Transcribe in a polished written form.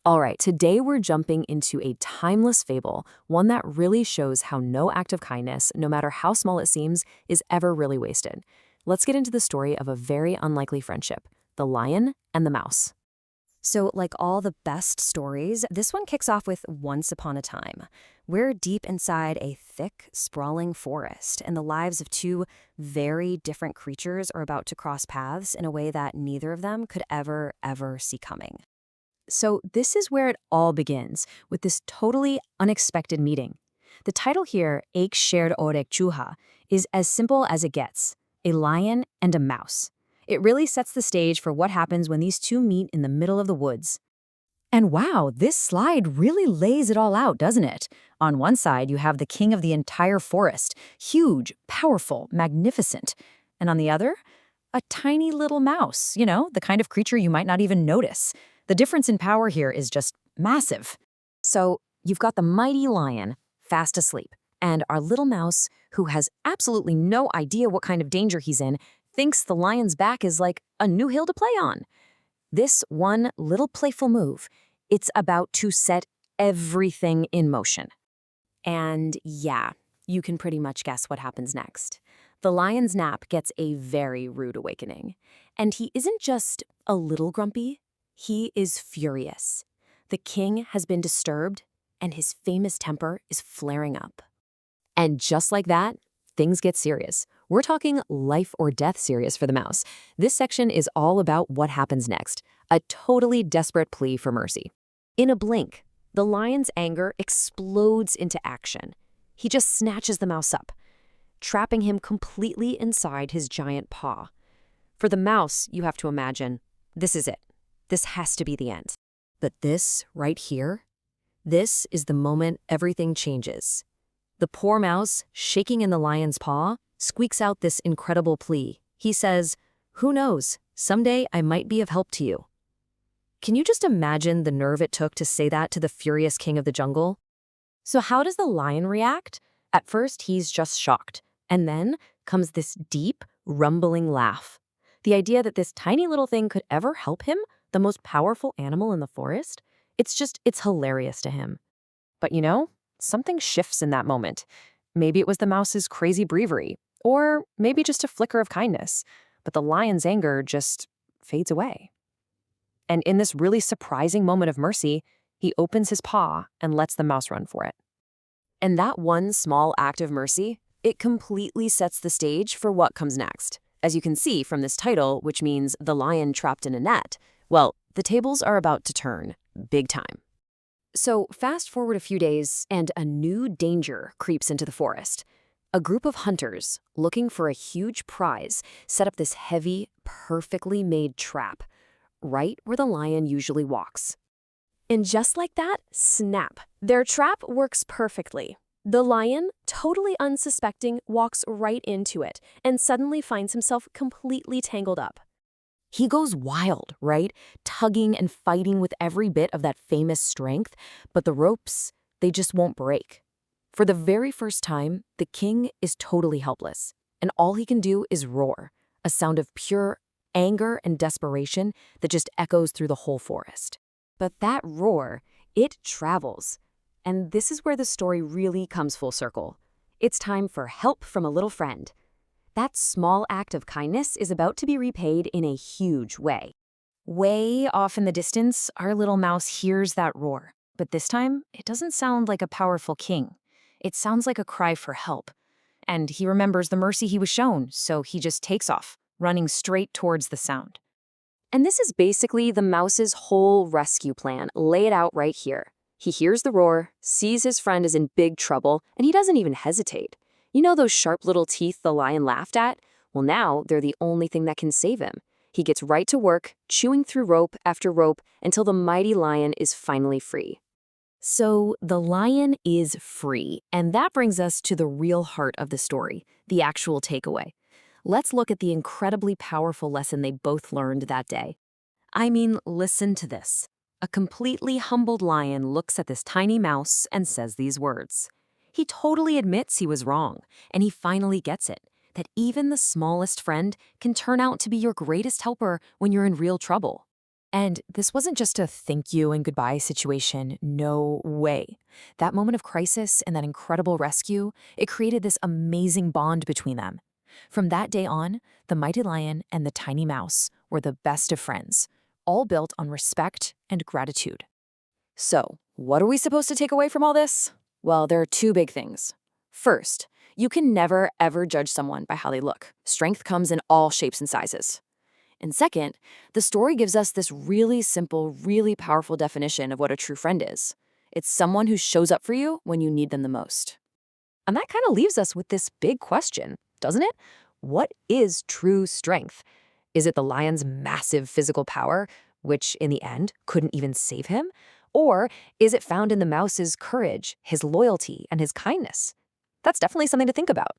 All right, today we're jumping into a timeless fable, one that really shows how no act of kindness, no matter how small it seems, is ever really wasted. Let's get into the story of a very unlikely friendship, the lion and the mouse. So, like all the best stories, this one kicks off with Once Upon a Time. We're deep inside a thick, sprawling forest, and the lives of two very different creatures are about to cross paths in a way that neither of them could ever see coming. So, this is where it all begins, with this totally unexpected meeting. The title here, Ek shared orek chuha, is as simple as it gets, a lion and a mouse. It really sets the stage for what happens when these two meet in the middle of the woods. And wow, this slide really lays it all out, doesn't it? On one side, you have the king of the entire forest, huge, powerful, magnificent. And on the other, a tiny little mouse, the kind of creature you might not even notice. The difference in power here is just massive. So you've got the mighty lion, fast asleep, and our little mouse, who has absolutely no idea what kind of danger he's in, thinks the lion's back is like a new hill to play on. This one little playful move, it's about to set everything in motion. And yeah, you can pretty much guess what happens next. The lion's nap gets a very rude awakening. And he isn't just a little grumpy, he is furious. The king has been disturbed, and his famous temper is flaring up. And just like that, things get serious. We're talking life or death serious for the mouse. This section is all about what happens next, a totally desperate plea for mercy. In a blink, the lion's anger explodes into action. He just snatches the mouse up, trapping him completely inside his giant paw. For the mouse, you have to imagine, this is it. This has to be the end. But this, right here, this is the moment everything changes. The poor mouse, shaking in the lion's paw, squeaks out this incredible plea. He says, "Who knows? Someday I might be of help to you." Can you just imagine the nerve it took to say that to the furious king of the jungle? So how does the lion react? At first, he's just shocked. And then comes this deep, rumbling laugh. The idea that this tiny little thing could ever help him, the most powerful animal in the forest, it's hilarious to him. But something shifts in that moment. Maybe it was the mouse's crazy bravery, or maybe just a flicker of kindness. But the lion's anger just fades away. And in this really surprising moment of mercy, he opens his paw and lets the mouse run for it. And that one small act of mercy, it completely sets the stage for what comes next. As you can see from this title, which means the lion trapped in a net, well, the tables are about to turn, big time. So fast forward a few days, and a new danger creeps into the forest. A group of hunters, looking for a huge prize, set up this heavy, perfectly made trap, right where the lion usually walks. And just like that, snap, their trap works perfectly. The lion, totally unsuspecting, walks right into it and suddenly finds himself completely tangled up. He goes wild, right? Tugging and fighting with every bit of that famous strength, but the ropes, they just won't break. For the very first time, the king is totally helpless, and all he can do is roar, a sound of pure anger and desperation that just echoes through the whole forest. But that roar, it travels. And this is where the story really comes full circle. It's time for help from a little friend. That small act of kindness is about to be repaid in a huge way. Way off in the distance, our little mouse hears that roar. But this time, it doesn't sound like a powerful king. It sounds like a cry for help. And he remembers the mercy he was shown, so he just takes off, running straight towards the sound. And this is basically the mouse's whole rescue plan, laid out right here. He hears the roar, sees his friend is in big trouble, and he doesn't even hesitate. You know those sharp little teeth the lion laughed at? Well, now they're the only thing that can save him. He gets right to work, chewing through rope after rope until the mighty lion is finally free. So the lion is free, and that brings us to the real heart of the story, the actual takeaway. Let's look at the incredibly powerful lesson they both learned that day. I mean, listen to this. A completely humbled lion looks at this tiny mouse and says these words. He totally admits he was wrong, and he finally gets it, that even the smallest friend can turn out to be your greatest helper when you're in real trouble. And this wasn't just a thank you and goodbye situation. No way. That moment of crisis and that incredible rescue, it created this amazing bond between them. From that day on, the mighty lion and the tiny mouse were the best of friends, all built on respect and gratitude. So, what are we supposed to take away from all this? Well, there are two big things. First, you can never, ever judge someone by how they look. Strength comes in all shapes and sizes. And second, the story gives us this really simple, really powerful definition of what a true friend is. It's someone who shows up for you when you need them the most. And that kind of leaves us with this big question, doesn't it? What is true strength? Is it the lion's massive physical power, which in the end couldn't even save him? Or is it found in the mouse's courage, his loyalty, and his kindness? That's definitely something to think about.